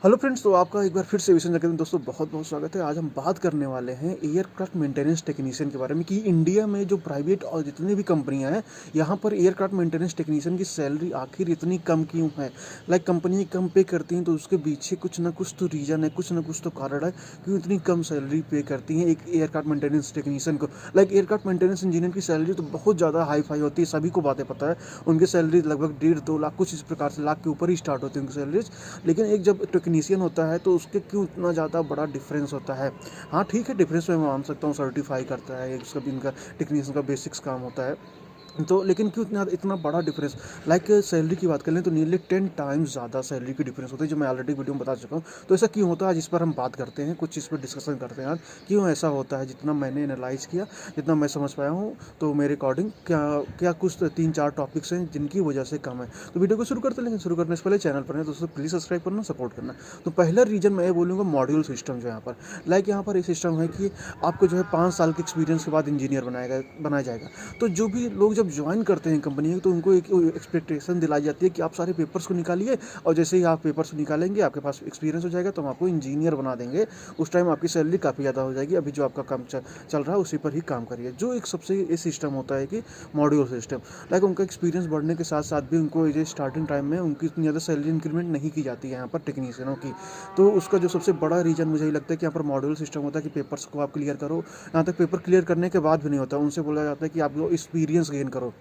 Hello friends, तो आपका एक बार फिर से विषय जगत में दोस्तों बहुत-बहुत स्वागत है। आज हम बात करने वाले हैं एयरक्राफ्ट मेंटेनेंस टेक्नीशियन के बारे में कि इंडिया में जो प्राइवेट और जितनी भी कंपनियाँ हैं, यहाँ पर एयरक्राफ्ट मेंटेनेंस टेक्नीशियन की सैलरी आखिर इतनी कम क्यों है? लाइक कंपनी कम पे करती हैं तो उसके पीछे कुछ ना कुछ तो रीज़न है, कुछ ना कुछ तो कारण है क्यों इतनी कम सैलरी पे करती हैं एक एयरक्राफ्ट मेंटेनेंस टेक्नीशियन को। लाइक एयरक्राफ्ट मेंटेनेंस इंजीनियर की सैलरी तो बहुत ज़्यादा हाई-फाई होती है, सभी को बातें पता है। उनकी सैलरी लगभग डेढ़ 2 लाख कुछ इस प्रकार से लाख के ऊपर ही स्टार्ट होती है उनकी सैलरीज़। लेकिन एक जब टेक्नीशियन होता है तो उसके क्यों इतना ज़्यादा बड़ा डिफरेंस होता है। हाँ ठीक है, डिफरेंस मैं मान सकता हूँ, सर्टिफाई करता है, एक उसका भी इनका टेक्नीशियन का बेसिक्स काम होता है। तो लेकिन क्यों इतना इतना बड़ा डिफरेंस। लाइक सैलरी की बात करें तो नियरली 10 टाइम्स ज़्यादा सैलरी की डिफरेंस होती है, जो मैं ऑलरेडी वीडियो में बता चुका हूँ। तो ऐसा क्यों होता है, आज इस पर हम बात करते हैं, कुछ इस पर डिस्कशन करते हैं आज क्यों ऐसा होता है। जितना मैंने एनालाइज़ किया, जितना मैं समझ पाया हूँ, तो मेरे अकॉर्डिंग क्या क्या कुछ 3-4 टॉपिक्स हैं जिनकी वजह से कम है। तो वीडियो को शुरू करते हैं, लेकिन शुरू करने से पहले चैनल पर है दोस्तों प्लीज़ सब्सक्राइब करना, सपोर्ट करना। तो पहला रीज़न मैं ये बोलूँगा मॉड्यूल सिस्टम जो यहाँ पर। लाइक यहाँ पर एक सिस्टम है कि आपको जो है 5 साल के एक्सपीरियंस के बाद इंजीनियर बनाया जाएगा। तो जो भी लोग जब ज्वाइन करते हैं कंपनी में तो उनको एक एक्सपेक्टेशन दिलाई जाती है कि आप सारे पेपर्स को निकालिए, और जैसे ही आप पेपर्स को निकालेंगे आपके पास एक्सपीरियंस हो जाएगा तो हम आपको इंजीनियर बना देंगे। उस टाइम आपकी सैलरी काफ़ी ज़्यादा हो जाएगी। अभी जो आपका काम चल रहा है उसी पर ही काम करिए। जो एक सबसे ये सिस्टम होता है कि मॉड्यूल सिस्टम। लाइक उनका एक्सपीरियंस बढ़ने के साथ साथ भी उनको ये स्टार्टिंग टाइम में उनकी इतनी ज़्यादा सैलरी इंक्रीमेंट नहीं की जाती है यहाँ पर टेक्नीशियनों की। तो उसका जो सबसे बड़ा रीज़न मुझे ये लगता है कि यहाँ पर मॉड्यूल सिस्टम होता है कि पेपर्स को आप क्लियर करो। यहाँ तक पेपर क्लियर करने के बाद भी नहीं होता, उनसे बोला जाता है कि आप जो एक्सपीरियंस गेन करो।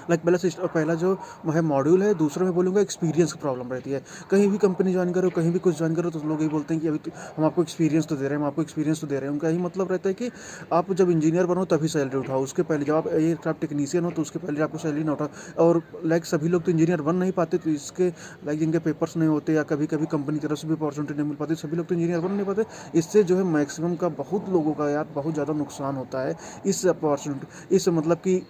लाइक पहला जो है मॉड्यूल है, दूसरा मैं बोलूँगा एक्सपीरियंस की प्रॉब्लम रहती है। कहीं भी कंपनी ज्वाइन करो, कहीं भी कुछ ज्वाइन करो तो लोग यही बोलते हैं कि अभी हम आपको एक्सपीरियंस तो दे रहे हैं, हम आपको एक्सपीरियंस तो दे रहे हैं। उनका यही मतलब रहता है कि आप जब इंजीनियर बनो तभी सैलरी उठाओ, उसके पहले जब आप एयरक्राफ्ट टेक्नीशियन हो तो उसके पहले आपको सैलरी ना उठाओ। और लाइक सभी लोग तो इंजीनियर बन नहीं पाते, तो इसके लाइक जिनके पेपर्स नहीं होते या कभी कभी कंपनी की तरफ से भी अपॉर्चुनिटी नहीं मिल पाती, सभी लोग तो इंजीनियर बन नहीं पाते। इससे जो है मैक्सिमम का बहुत लोगों का यार बहुत ज़्यादा नुकसान होता है इस अपॉर्चुनिटी, इस मतलब कि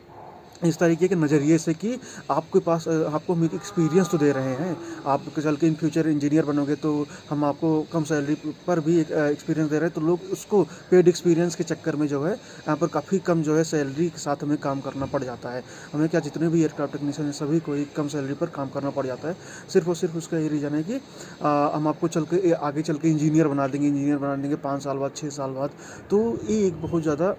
इस तरीके के नज़रिए से कि आपके पास आपको हम एक एक्सपीरियंस तो दे रहे हैं, आप चल के इन फ्यूचर इंजीनियर बनोगे तो हम आपको कम सैलरी पर भी एक एक्सपीरियंस दे रहे हैं। तो लोग उसको पेड एक्सपीरियंस के चक्कर में जो है यहाँ पर काफ़ी कम जो है सैलरी के साथ हमें काम करना पड़ जाता है। हमें क्या, जितने भी एयरक्राफ्ट टेक्नीशियन हैं सभी को एक कम सैलरी पर काम करना पड़ जाता है। सिर्फ और सिर्फ उसका ये रीज़न है कि हम आपको आगे चल के इंजीनियर बना देंगे 5 साल बाद, 6 साल बाद। तो ये एक बहुत ज़्यादा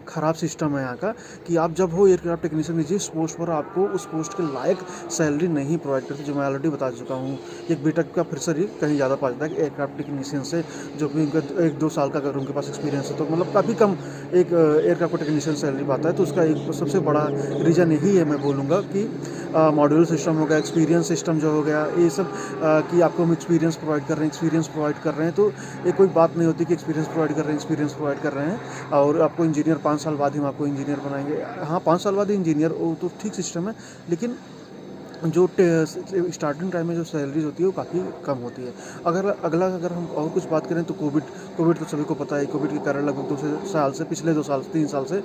ख़राब सिस्टम है यहाँ का कि आप जब हो एयरक्राफ्ट टेक्नीशियन जिस पोस्ट पर आपको उस पोस्ट के लायक सैलरी नहीं प्रोवाइड करती, जो मैं ऑलरेडी बता चुका हूँ। एक बीटेक का फ्रेशर ही कहीं ज़्यादा पा जाता है एयरक्राफ्ट टेक्नीशियन से, जो कि उनका 1-2 साल का अगर उनके पास एक्सपीरियंस है तो मतलब काफ़ी कम एक एयरक्राफ्ट टेक्नीशियन सैलरी पाता है। तो उसका एक सबसे बड़ा रीज़न यही है, मैं बोलूँगा कि मॉड्यूल सिस्टम हो गया, एक्सपीरियंस सिस्टम जो हो गया, ये सब कि आपको हम एक्सपीरियंस प्रोवाइड कर रहे हैं। तो ये कोई बात नहीं होती कि एक्सपीरियंस प्रोवाइड कर रहे हैं और आपको इंजीनियर 5 साल बाद ही हम आपको इंजीनियर बनाएंगे। हाँ, 5 साल बाद ही इंजीनियर, वो तो ठीक सिस्टम है, लेकिन जो स्टार्टिंग टाइम में जो सैलरीज होती है वो काफ़ी कम होती है। अगर हम और कुछ बात करें तो कोविड तो सभी को पता है। कोविड के कारण लगभग 2 साल से, पिछले 2 साल 3 साल से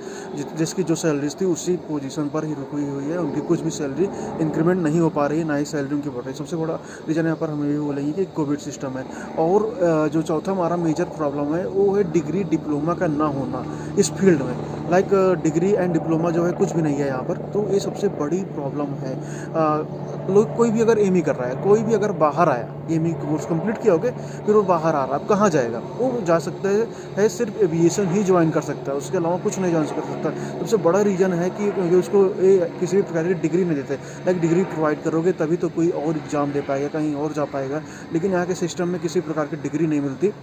जिसकी जो सैलरीज थी उसी पोजीशन पर ही रुकी हुई है। उनकी कुछ भी सैलरी इंक्रीमेंट नहीं हो पा रही है, ना ही सैलरी उनकी बढ़ रही है। सबसे बड़ा रीज़न यहाँ पर हम ये बोलेंगे कि कोविड सिस्टम है। और जो चौथा हमारा मेजर प्रॉब्लम है वो है डिग्री डिप्लोमा का ना होना इस फील्ड में। लाइक डिग्री एंड डिप्लोमा जो है कुछ भी नहीं है यहाँ पर, तो ये सबसे बड़ी प्रॉब्लम है। लोग कोई भी अगर एम ई कर रहा है, कोई भी अगर बाहर आया, एम ई कोर्स कंप्लीट किया होगा, फिर वो बाहर आ रहा है, अब कहाँ जाएगा? वो जा सकता है सिर्फ एविएशन ही ज्वाइन कर सकता है, उसके अलावा कुछ नहीं ज्वाइन कर सकता। सबसे बड़ा रीज़न है कि उसको किसी भी प्रकार की डिग्री नहीं देते। लाइक डिग्री प्रोवाइड करोगे तभी तो कोई और एग्ज़ाम दे पाएगा, कहीं और जा पाएगा, लेकिन यहाँ के सिस्टम में किसी प्रकार की डिग्री नहीं मिलती।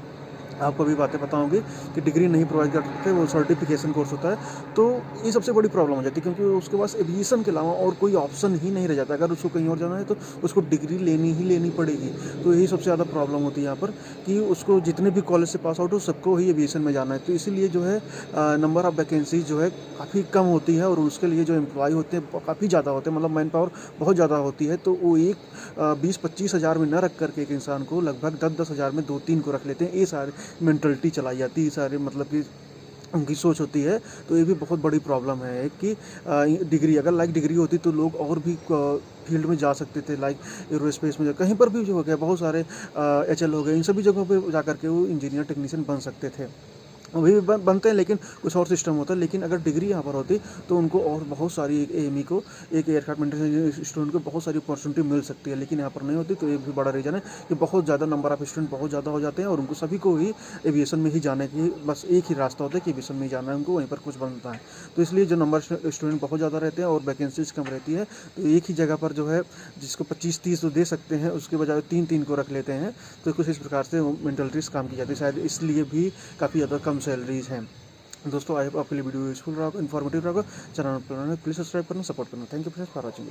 आपको भी बातें पता होंगी कि डिग्री नहीं प्रोवाइड कर सकते, वो सर्टिफिकेशन कोर्स होता है। तो ये सबसे बड़ी प्रॉब्लम हो जाती है, क्योंकि उसके पास एविएशन के अलावा और कोई ऑप्शन ही नहीं रह जाता। अगर उसको कहीं और जाना है तो उसको डिग्री लेनी पड़ेगी। तो यही सबसे ज़्यादा प्रॉब्लम होती है यहाँ पर कि उसको जितने भी कॉलेज से पास आउट हो सबको ही एविएशन में जाना है। तो इसीलिए जो है नंबर ऑफ़ वैकेंसी जो है काफ़ी कम होती है, और उसके लिए जो एम्प्लॉय होते हैं काफ़ी ज़्यादा होते हैं, मतलब मैन पावर बहुत ज़्यादा होती है। तो वो एक 20-25 हज़ार में न रख करके एक इंसान को लगभग 10-10 हज़ार में 2-3 को रख लेते हैं। ये सारे मेंटलिटी चलाई जाती है, सारे मतलब कि उनकी सोच होती है। तो ये भी बहुत बड़ी प्रॉब्लम है कि डिग्री, अगर लाइक डिग्री होती तो लोग और भी फील्ड में जा सकते थे। लाइक एरोस्पेस में कहीं पर भी जो हो गया, बहुत सारे HL हो गए, इन सभी जगहों पे जा कर के वो इंजीनियर टेक्नीशियन बन सकते थे। अभी भी बनते हैं, लेकिन कुछ और सिस्टम होता है। लेकिन अगर डिग्री यहाँ पर होती तो उनको और बहुत सारी, एक एएमई को, एक एयरक्राफ्ट मेंटेनेंस स्टूडेंट को बहुत सारी अपॉर्चुनिटी मिल सकती है, लेकिन यहाँ पर नहीं होती। तो ये भी बड़ा रीज़न है कि बहुत ज़्यादा नंबर ऑफ स्टूडेंट बहुत ज़्यादा हो जाते हैं और उनको सभी को ही एविएशन में ही जाने की बस एक ही रास्ता होता है कि एविएशन में ही जाना है उनको, वहीं पर कुछ बनता है। तो इसलिए जो नंबर स्टूडेंट बहुत ज़्यादा रहते हैं और वैकेंसीज कम रहती है, तो एक ही जगह पर जो है जिसको 25-30 तो दे सकते हैं, उसके बजाय 3-3 को रख लेते हैं। तो कुछ इस प्रकार से मेंटलिटीज़ काम की जाती है, शायद इसलिए भी काफ़ी ज़्यादा कम सैलरीज हैं। दोस्तों, आई होप आपके लिए वीडियो यूजफुल रहा, इन्फॉर्मेटिव रहा। चैनल पर प्लीज़ सब्सक्राइब करना, सपोर्ट करना। Thank you for watching.